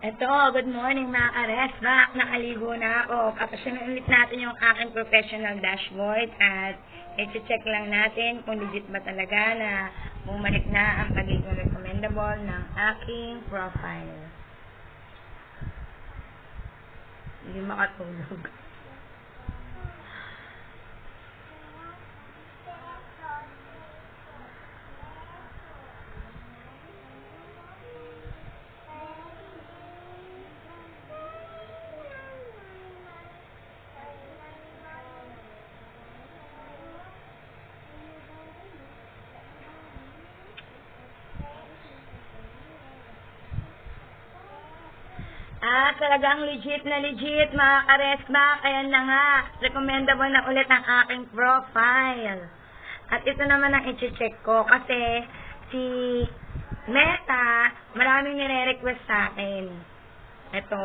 Eto, good morning mga ka-resback. Nakaligo na ako. Papasyanan ulit natin yung aking professional dashboard at i-check lang natin kung legit ba talaga na bumalik na ang pagiging recommendable ng aking profile. Hindi makatulog. Talagang legit na legit mga ka-resback. Ayan na nga, recommendable na ulit ang aking profile. At ito naman ang i-check ko kasi si Meta, maraming nire-request sa akin. Ito.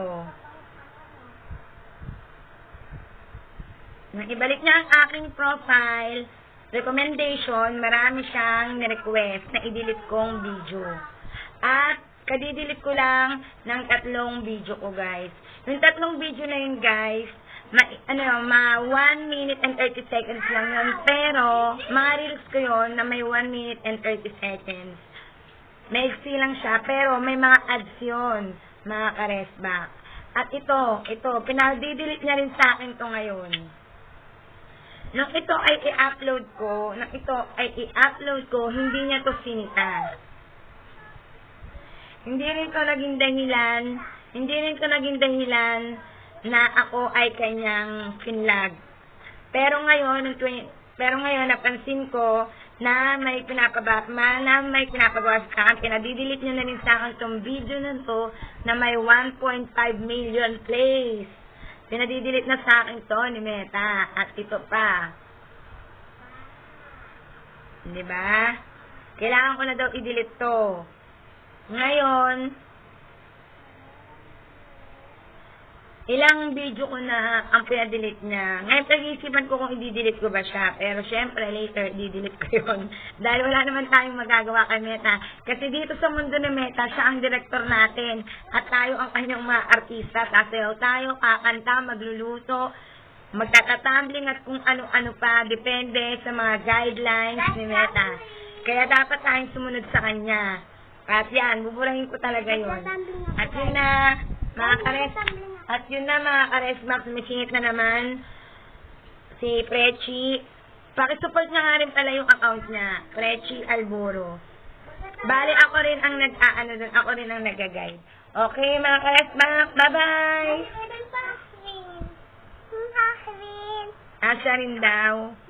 Nang ibalik niya ang aking profile, recommendation, marami siyang nirequest na i-delete kong video. At kadidelete ko lang ng 3 video ko, guys. Yung 3 video na yun, guys, 1 minute and 30 seconds lang yun. Pero, mga reels ko yun na may 1 minute and 30 seconds. Maiksi lang siya, pero may mga ads yun, mga ka-resback. At ito, pinadidelete niya rin sa akin to ngayon. Nung ito ay i-upload ko, hindi niya to sinita. Hindi rin ko naging dahilan na ako ay kanyang finlag. Pero ngayon napansin ko na may pinapagawa sa akin. Pinadidelete niya na rin sa akin itong video na to na may 1.5 million plays. Pinadidelete na sa akin to ni Meta. At ito pa. Diba? Kailangan ko na daw i-delete to. Ngayon, ilang video ko na ang pinadelete niya. Ngayon, pag-iisipan ko kung i-delete ko ba siya. Pero, syempre, later, i-delete ko yun. Dahil wala naman tayong magagawa kay Meta. Kasi dito sa mundo ng Meta, siya ang director natin. At tayo ang kanyang mga artista. Sasayaw tayo, kakanta, magluluto, magtatatumbling at kung ano-ano pa. Depende sa mga guidelines ni Meta. Kaya dapat tayong sumunod sa kanya. At yan, buburahin ko talaga yun. At yun na, mga ka-resmax, may singit na naman si Prechi. Pakisupport niya nga rin pala yung account niya, Prechi Alburo. Bali, ako rin ang ako rin ang nag-guide. Okay, mga ka-resmax, bye-bye! Asya rin daw.